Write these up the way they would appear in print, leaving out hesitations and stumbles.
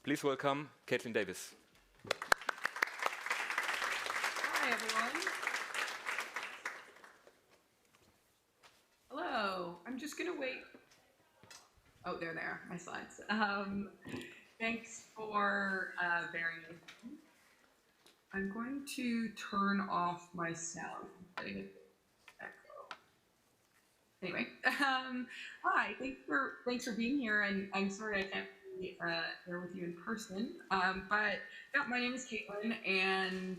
Please welcome Kaitlyn Davies. Hi, everyone. Hello. I'm just going to wait. Oh, there, my slides. Thanks for bearing with me. I'm going to turn off my sound. Letting it echo. Anyway, hi. Thanks for being here, and I'm sorry I can't be here with you in person. But yeah, my name is Kaitlyn, and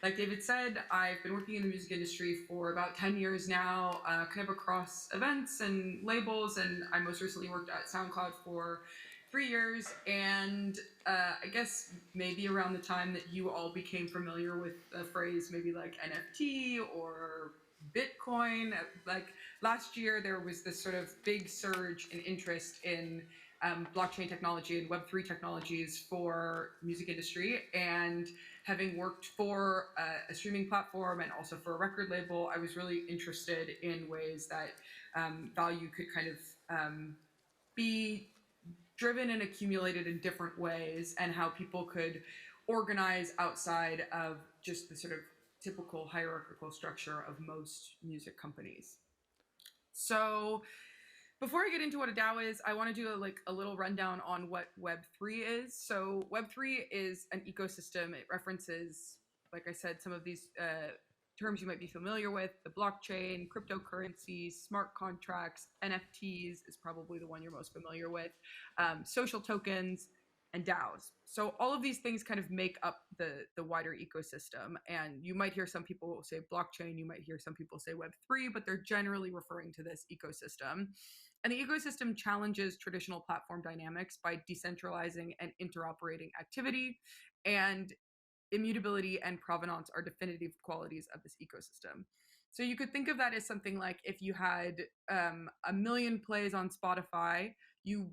like David said, I've been working in the music industry for about 10 years now, kind of across events and labels, and I most recently worked at SoundCloud for 3 years, and I guess maybe around the time that you all became familiar with the phrase maybe like NFT or Bitcoin, like last year there was this sort of big surge in interest in blockchain technology and Web3 technologies for music industry. And having worked for a streaming platform and also for a record label, I was really interested in ways that value could kind of be driven and accumulated in different ways, and how people could organize outside of just the sort of typical hierarchical structure of most music companies. So before I get into what a DAO is, I want to do a little rundown on what Web3 is. So Web3 is an ecosystem. It references, like I said, some of these terms you might be familiar with: the blockchain, cryptocurrencies, smart contracts, NFTs is probably the one you're most familiar with, social tokens, and DAOs. So all of these things kind of make up the wider ecosystem. And you might hear some people say blockchain, you might hear some people say Web3, but they're generally referring to this ecosystem. And the ecosystem challenges traditional platform dynamics by decentralizing and interoperating activity, and immutability and provenance are definitive qualities of this ecosystem. So you could think of that as something like if you had 1 million plays on Spotify, you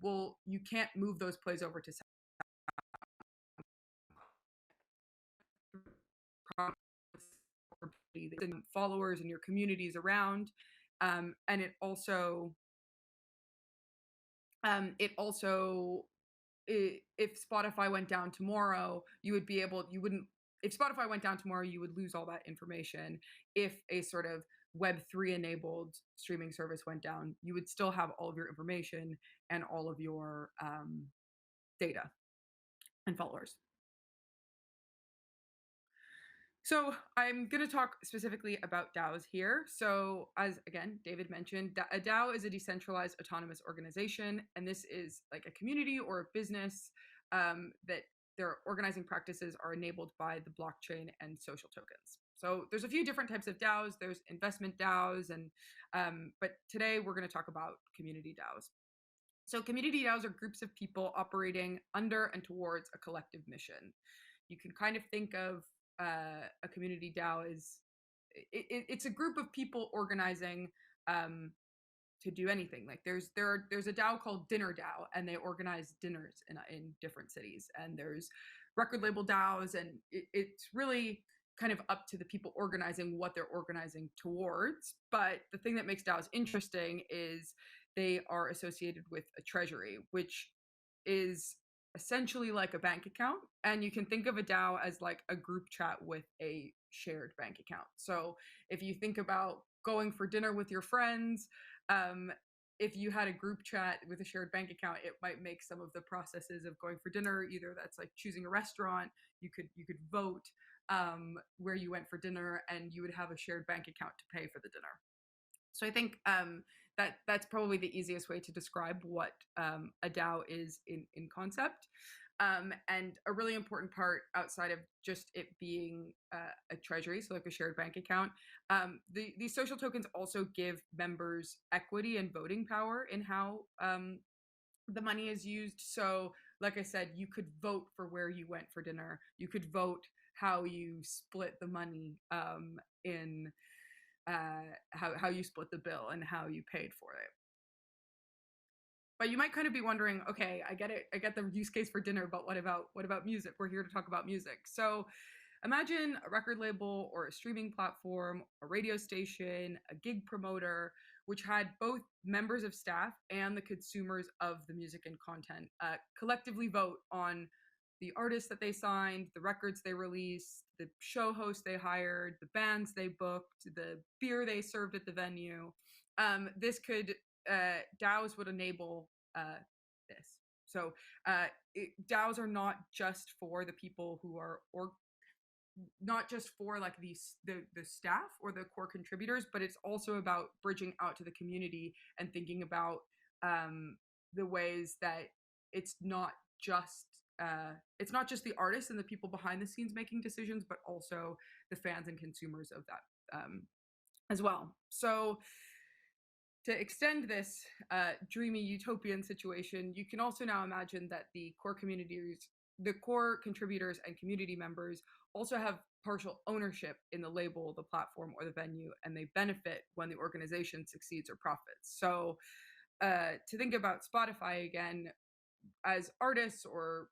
can't move those plays over to followers and your communities around. And it also if Spotify went down tomorrow, you would lose all that information. If a sort of Web3 enabled streaming service went down, you would still have all of your information and all of your data and followers. So I'm going to talk specifically about DAOs here. So as, again, David mentioned, a DAO is a decentralized autonomous organization, and this is like a community or a business that their organizing practices are enabled by the blockchain and social tokens. So there's a few different types of DAOs. There's investment DAOs, and but today we're going to talk about community DAOs. So community DAOs are groups of people operating under and towards a collective mission. You can kind of think of a community DAO is it's a group of people organizing to do anything. Like there's a DAO called Dinner DAO, and they organize dinners in different cities. And there's record label DAOs, and it's really kind of up to the people organizing what they're organizing towards. But the thing that makes DAOs interesting is they are associated with a treasury, which is essentially like a bank account. And you can think of a DAO as like a group chat with a shared bank account. So if you think about going for dinner with your friends, if you had a group chat with a shared bank account, it might make some of the processes of going for dinner, either that's like choosing a restaurant, you could vote where you went for dinner, and you would have a shared bank account to pay for the dinner. So I think that's probably the easiest way to describe what a DAO is in concept. And a really important part outside of just it being a treasury, so like a shared bank account, these social tokens also give members equity and voting power in how the money is used. So like I said, you could vote for where you went for dinner. You could vote how you split the money in how you split the bill and how you paid for it. But you might kind of be wondering, okay, I get it. I get the use case for dinner, but what about music? We're here to talk about music. So imagine a record label or a streaming platform, a radio station, a gig promoter, which had both members of staff and the consumers of the music and content collectively vote on the artists that they signed, the records they released, the show hosts they hired, the bands they booked, the beer they served at the venue. DAOs would enable this. So DAOs are not just for the people who are, or not just for like the staff or the core contributors, but it's also about bridging out to the community and thinking about the ways that it's not just the artists and the people behind the scenes making decisions, but also the fans and consumers of that as well. So to extend this dreamy utopian situation, you can also now imagine that the core contributors and community members also have partial ownership in the label, the platform, or the venue, and they benefit when the organization succeeds or profits. So to think about Spotify again, as artists or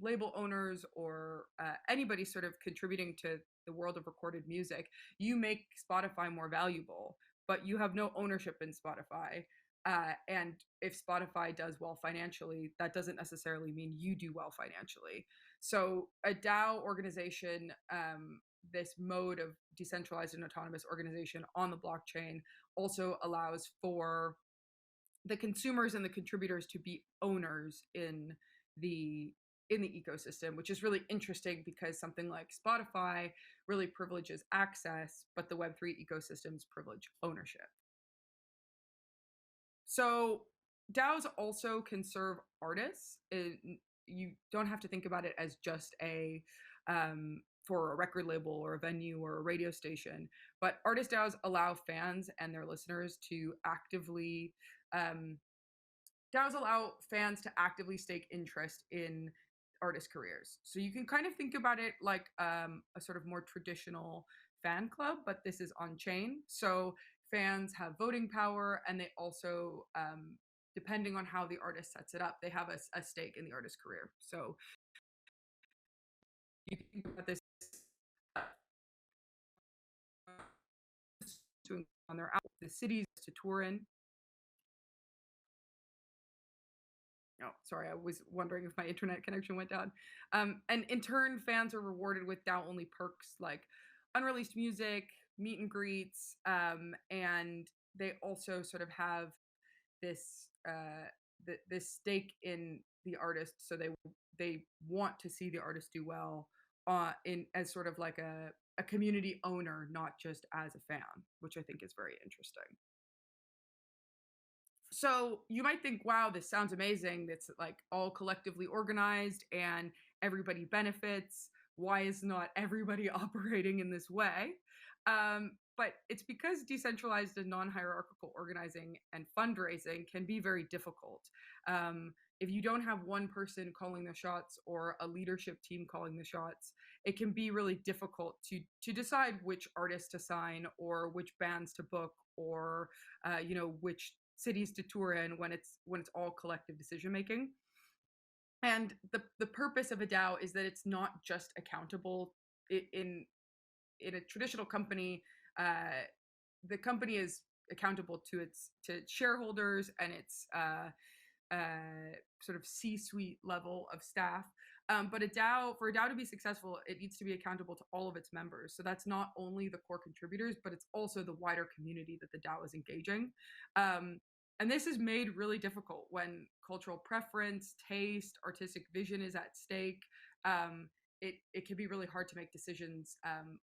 label owners or anybody sort of contributing to the world of recorded music, you make Spotify more valuable, but you have no ownership in Spotify. And if Spotify does well financially, that doesn't necessarily mean you do well financially. So a DAO organization, this mode of decentralized and autonomous organization on the blockchain, also allows for the consumers and the contributors to be owners in the ecosystem, which is really interesting because something like Spotify really privileges access, but the Web3 ecosystems privilege ownership. So DAOs also can serve artists. You don't have to think about it as just for a record label or a venue or a radio station, but artist DAOs allow fans and their listeners to actively DAOs allow fans to actively stake interest in artist careers. So you can kind of think about it like a sort of more traditional fan club, but this is on chain. So fans have voting power, and they also, depending on how the artist sets it up, they have a stake in the artist's career. So you can think about this on their album, the cities to tour in. Oh, sorry, I was wondering if my internet connection went down. And in turn, fans are rewarded with DAO-only perks like unreleased music, meet and greets, and they also sort of have this this stake in the artist, so they want to see the artist do well in as sort of like a community owner, not just as a fan, which I think is very interesting. So you might think, wow, this sounds amazing. It's like all collectively organized and everybody benefits. Why is not everybody operating in this way? But it's because decentralized and non-hierarchical organizing and fundraising can be very difficult. If you don't have one person calling the shots or a leadership team calling the shots, it can be really difficult to decide which artists to sign or which bands to book or which cities to tour in when it's all collective decision making. And the purpose of a DAO is that it's not just accountable. In a traditional company, the company is accountable to its shareholders and its sort of C-suite level of staff. But for a DAO to be successful, it needs to be accountable to all of its members. So that's not only the core contributors, but it's also the wider community that the DAO is engaging. And this is made really difficult when cultural preference, taste, artistic vision is at stake. It can be really hard to make decisions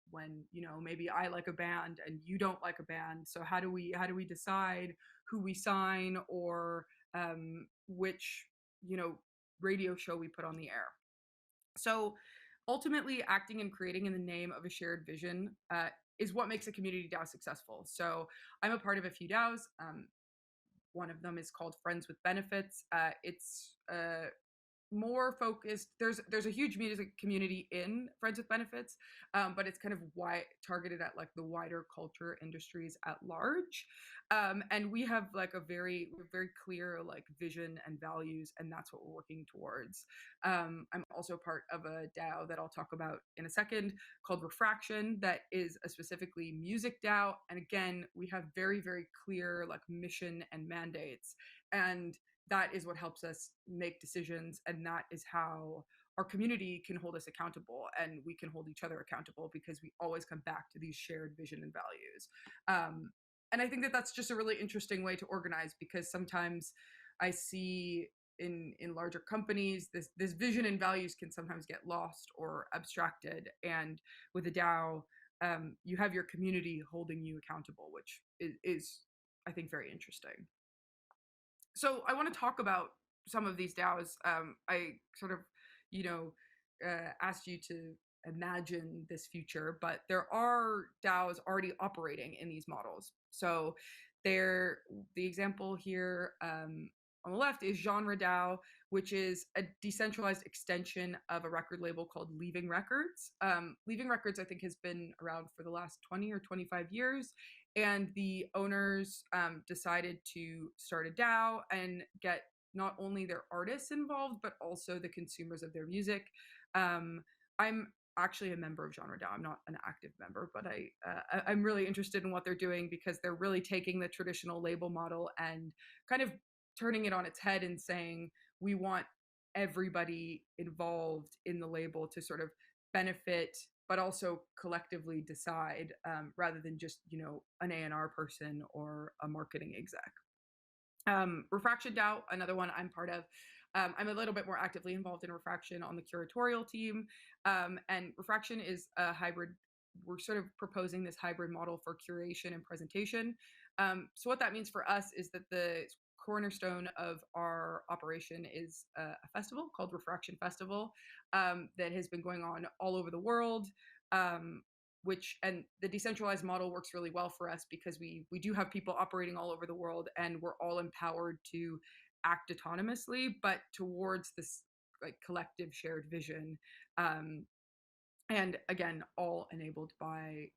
when maybe I like a band and you don't like a band. So how do we decide who we sign or which radio show we put on the air? So ultimately, acting and creating in the name of a shared vision is what makes a community DAO successful. So I'm a part of a few DAOs. One of them is called Friends with Benefits. It's more focused. There's a huge music community in Friends with Benefits, but it's kind of targeted at like the wider culture industries at large. And we have like a very clear like vision and values, and that's what we're working towards. I'm also part of a DAO that I'll talk about in a second called Refraction, that is a specifically music DAO. And again, we have very clear like mission and mandates, and that is what helps us make decisions, and that is how our community can hold us accountable, and we can hold each other accountable because we always come back to these shared vision and values. And I think that that's just a really interesting way to organize, because sometimes I see in larger companies this vision and values can sometimes get lost or abstracted, and with a DAO, you have your community holding you accountable, which is I think very interesting. So I want to talk about some of these DAOs. I sort of, asked you to imagine this future, but there are DAOs already operating in these models. So the example here on the left is Genre DAO, which is a decentralized extension of a record label called Leaving Records. Leaving Records, I think, has been around for the last 20 or 25 years. And the owners decided to start a DAO and get not only their artists involved, but also the consumers of their music. I'm actually a member of Genre DAO. I'm not an active member, but I'm really interested in what they're doing, because they're really taking the traditional label model and kind of turning it on its head and saying, we want everybody involved in the label to sort of benefit, but also collectively decide, rather than just, an A&R person or a marketing exec. Refraction DAO, another one I'm part of. I'm a little bit more actively involved in Refraction on the curatorial team. And Refraction is a hybrid. We're sort of proposing this hybrid model for curation and presentation. So what that means for us is that the cornerstone of our operation is a festival called Refraction Festival, that has been going on all over the world. And the decentralized model works really well for us, because we do have people operating all over the world, and we're all empowered to act autonomously, but towards this like collective shared vision. And again, all enabled by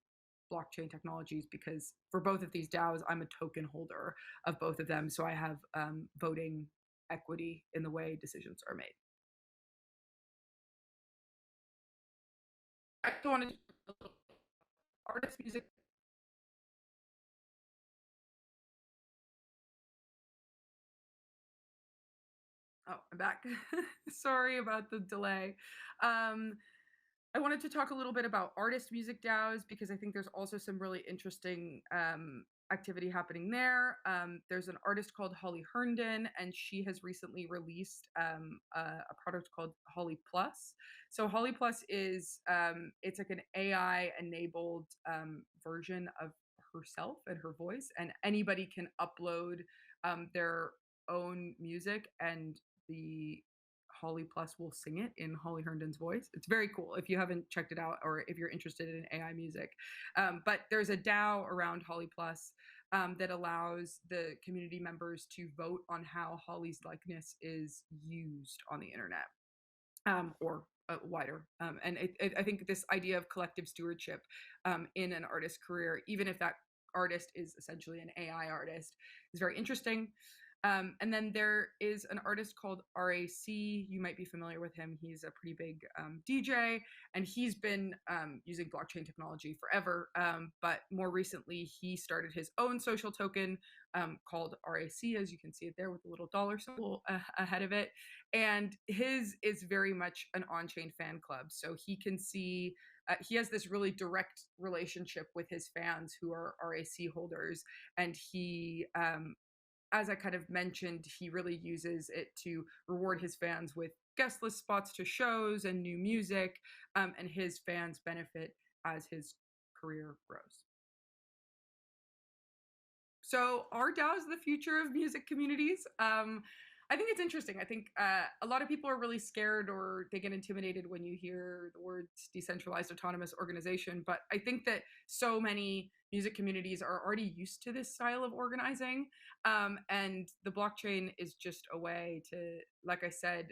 blockchain technologies, because for both of these DAOs, I'm a token holder of both of them. So I have voting equity in the way decisions are made. I also wanted to artist music. Oh, I'm back. Sorry about the delay. I wanted to talk a little bit about artist music DAOs, because I think there's also some really interesting activity happening there. There's an artist called Holly Herndon, and she has recently released a product called Holly Plus. So Holly Plus is it's like an AI enabled version of herself and her voice, and anybody can upload their own music, and the Holly Plus will sing it in Holly Herndon's voice. It's very cool if you haven't checked it out, or if you're interested in AI music. But there's a DAO around Holly Plus that allows the community members to vote on how Holly's likeness is used on the internet, or wider. And I think this idea of collective stewardship in an artist's career, even if that artist is essentially an AI artist, is very interesting. And then there is an artist called RAC. You might be familiar with him. He's a pretty big DJ, and he's been using blockchain technology forever. But more recently, he started his own social token called RAC, as you can see it there with the little dollar symbol ahead of it. And his is very much an on-chain fan club. So he can see, he has this really direct relationship with his fans who are RAC holders. And he, as I kind of mentioned, he really uses it to reward his fans with guest list spots to shows and new music, and his fans benefit as his career grows. So are DAOs the future of music communities? I think it's interesting. I think a lot of people are really scared, or they get intimidated when you hear the words decentralized autonomous organization. But I think that so many music communities are already used to this style of organizing. And the blockchain is just a way to, like I said,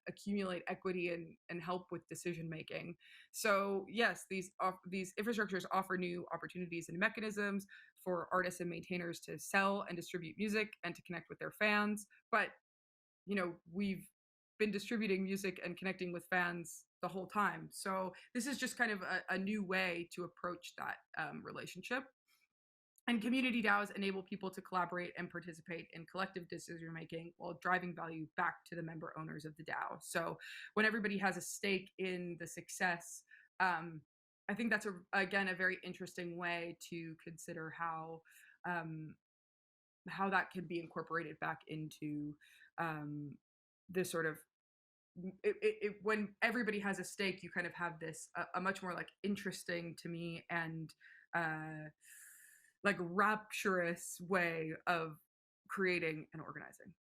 accumulate equity and help with decision making. So yes, these infrastructures offer new opportunities and mechanisms for artists and maintainers to sell and distribute music and to connect with their fans. But, we've been distributing music and connecting with fans the whole time. So this is just kind of a new way to approach that relationship. And community DAOs enable people to collaborate and participate in collective decision making while driving value back to the member owners of the DAO. So when everybody has a stake in the success, I think that's again a very interesting way to consider how that can be incorporated back into this sort of when everybody has a stake, you kind of have this a much more like interesting to me and like rapturous way of creating and organizing.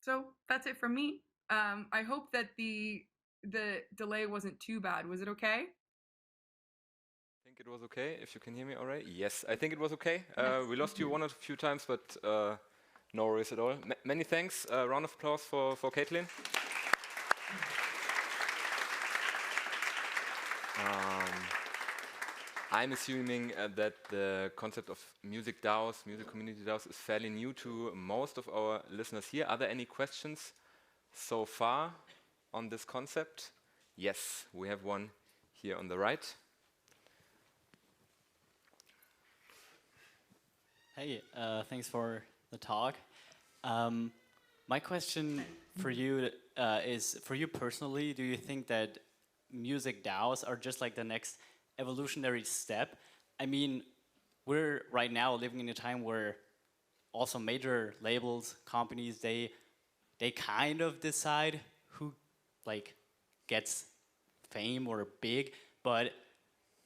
So that's it from me. I hope that the delay wasn't too bad. Was it okay? I think it was okay. If you can hear me all right. Yes, I think it was okay. Yes. We lost you one or a few times, but no worries at all. Many thanks. Round of applause for Kaitlyn. I'm assuming that the concept of music DAOs, music community DAOs, is fairly new to most of our listeners here. Are there any questions so far on this concept? Yes, we have one here on the right. Hey, thanks for the talk. My question for you is, for you personally, do you think that music DAOs are just like the next evolutionary step? I mean, we're right now living in a time where also major labels, companies, they kind of decide who like gets fame or big, but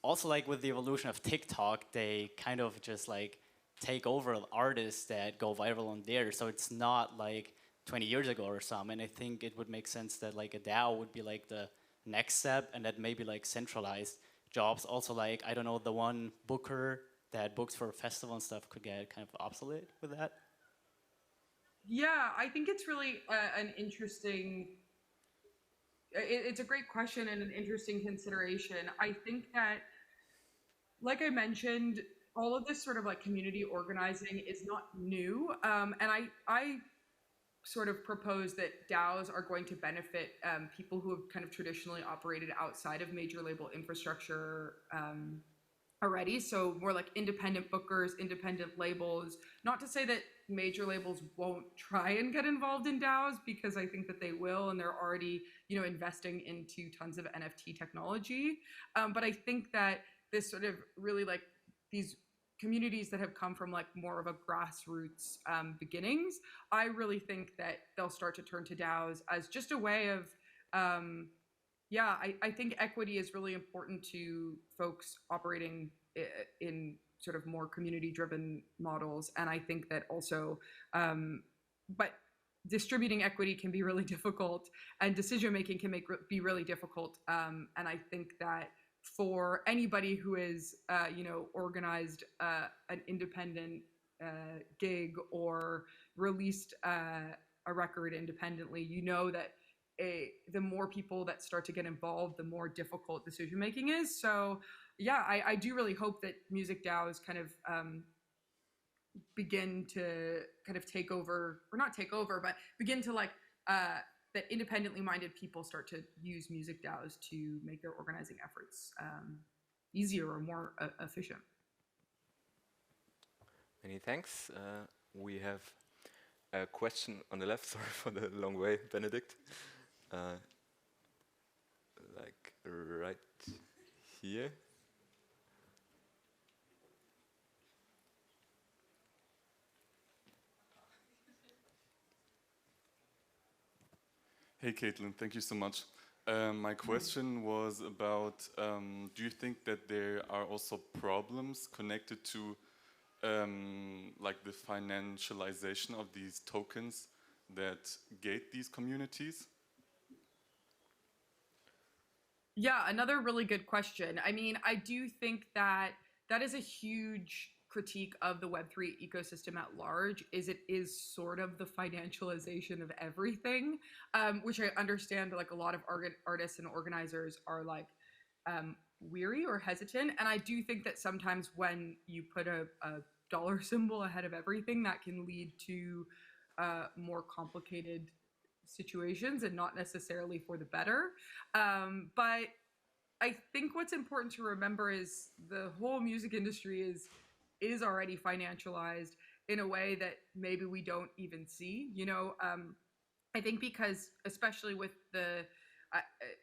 also like with the evolution of TikTok, they kind of just like take over artists that go viral on there. So it's not like 20 years ago or something. And I think it would make sense that like a DAO would be like the next step, and that maybe like centralized jobs, also like, I don't know, the one booker that books for a festival and stuff could get kind of obsolete with that. Yeah, I think it's really an interesting, it's a great question and an interesting consideration. I think that, like I mentioned, all of this sort of like community organizing is not new. And I sort of propose that DAOs are going to benefit people who have kind of traditionally operated outside of major label infrastructure already. So more like independent bookers, independent labels. Not to say that major labels won't try and get involved in DAOs, because I think that they will, and they're already, you know, investing into tons of NFT technology. But I think that this sort of really like these communities that have come from like more of a grassroots beginnings, I really think that they'll start to turn to DAOs as just a way of, I think equity is really important to folks operating in sort of more community-driven models. And I think that also, but distributing equity can be really difficult, and decision-making can be really difficult. And I think that for anybody who is, organized an independent gig or released a record independently, you know that the more people that start to get involved, the more difficult decision making is. So, yeah, I do really hope that music DAOs kind of begin to kind of take over, or not take over, but begin to like that independently minded people start to use music DAOs to make their organizing efforts easier or more efficient. Many thanks. We have a question on the left. Sorry for the long way, Benedict. Like right here. Hey, Kaitlyn, thank you so much. My question was about, do you think that there are also problems connected to like the financialization of these tokens that gate these communities? Yeah, another really good question. I mean, I do think that that is a huge critique of the Web3 ecosystem at large, is it is sort of the financialization of everything, which I understand like a lot of artists and organizers are like weary or hesitant. And I do think that sometimes when you put a dollar symbol ahead of everything, that can lead to more complicated situations and not necessarily for the better. But I think what's important to remember is the whole music industry is already financialized in a way that maybe we don't even see. I think because especially with the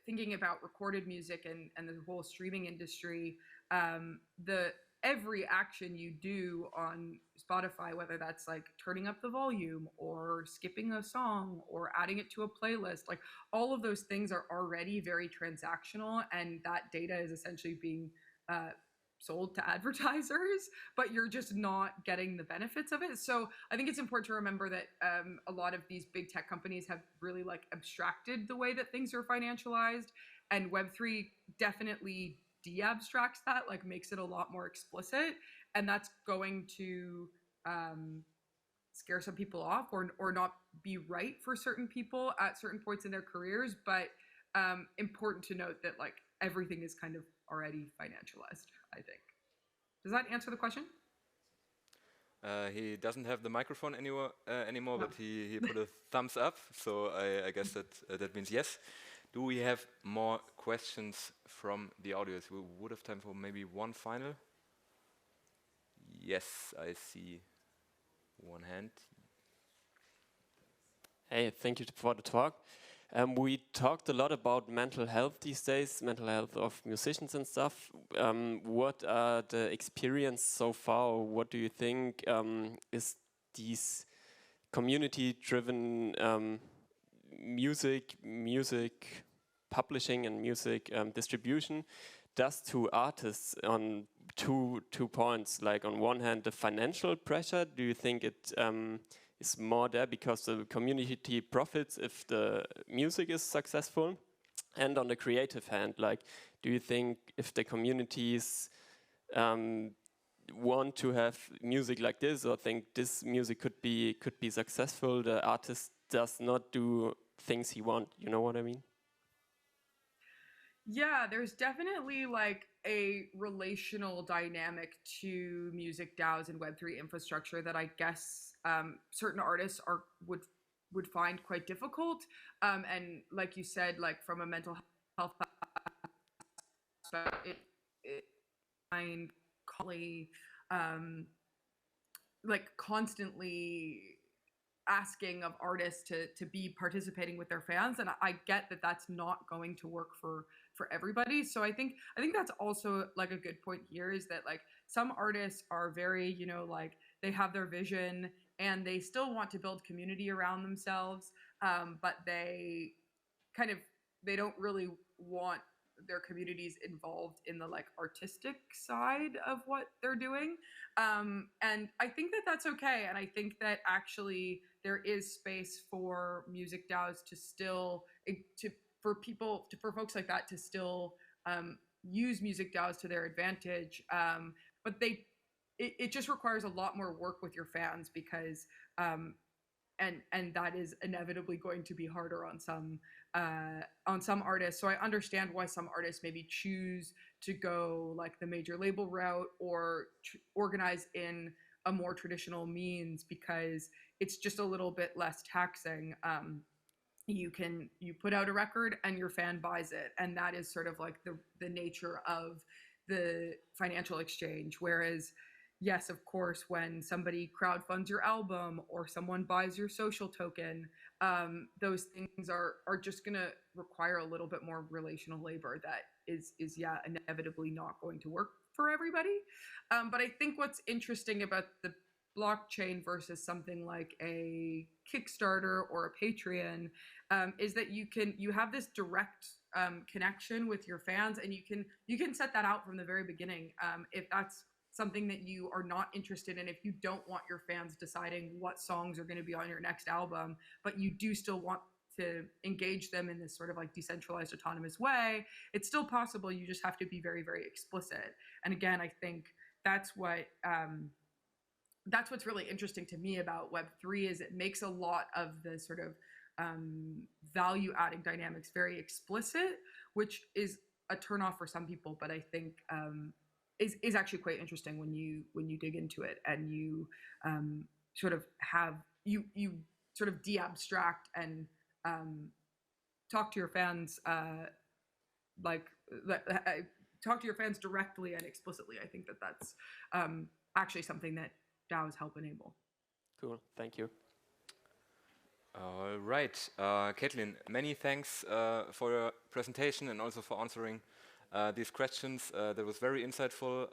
thinking about recorded music and the whole streaming industry, the every action you do on Spotify, whether that's like turning up the volume or skipping a song or adding it to a playlist, like all of those things are already very transactional, and that data is essentially being sold to advertisers, but you're just not getting the benefits of it. So I think it's important to remember that a lot of these big tech companies have really like abstracted the way that things are financialized, and Web3 definitely de-abstracts that, like makes it a lot more explicit, and that's going to scare some people off or not be right for certain people at certain points in their careers. But important to note that like everything is kind of already financialized, I think. Does that answer the question? He doesn't have the microphone anymore, No. but he put a thumbs up, so I guess that means yes. Do we have more questions from the audience? We would have time for maybe one final. Yes, I see one hand. Hey, thank you for the talk. We talked a lot about mental health these days, mental health of musicians and stuff. What are the experience so far? What do you think is these community-driven music publishing and music distribution does to artists on two points? Like on one hand, the financial pressure. Do you think it is more there because the community profits if the music is successful? And on the creative hand, like, do you think if the communities want to have music like this, or think this music could be successful, the artist does not do things he wants? You know what I mean? Yeah, there's definitely like a relational dynamic to music DAOs and Web3 infrastructure that I guess certain artists would find quite difficult. And like you said, like from a mental health aspect, it find like constantly asking of artists to be participating with their fans, and I get that that's not going to work for everybody. So I think that's also like a good point here, is that like some artists are very, like they have their vision and they still want to build community around themselves, but they don't really want their communities involved in the like artistic side of what they're doing, and I think that that's okay. And I think that actually there is space for music DAOs to still for folks like that to still use music DAOs to their advantage, but it just requires a lot more work with your fans, because and that is inevitably going to be harder on some artists. So I understand why some artists maybe choose to go like the major label route or organize in a more traditional means, because it's just a little bit less taxing. You put out a record and your fan buys it, and that is sort of like the nature of the financial exchange. Whereas yes, of course, when somebody crowdfunds your album or someone buys your social token, those things are just going to require a little bit more relational labor that is inevitably not going to work for everybody. But I think what's interesting about the blockchain versus something like a Kickstarter or a Patreon is that you have this direct connection with your fans, and you can set that out from the very beginning. If that's something that you are not interested in, if you don't want your fans deciding what songs are going to be on your next album, but you do still want to engage them in this sort of like decentralized autonomous way, it's still possible. You just have to be very, very explicit. And again, I think that's what's really interesting to me about Web3 is it makes a lot of the sort of value adding dynamics very explicit, which is a turnoff for some people, but I think is actually quite interesting when you dig into it, and you sort of have you sort of de-abstract and talk to your fans like talk to your fans directly and explicitly. I think that that's actually something that DAOs help enable. Cool, thank you. All right, Kaitlyn, many thanks for your presentation and also for answering these questions. That was very insightful.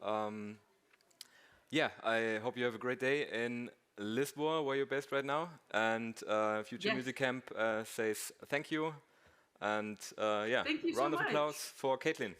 Yeah, I hope you have a great day in Lisboa, where you're based right now. And Future Music Camp says thank you. And yeah, thank you round so of much. applause for Kaitlyn.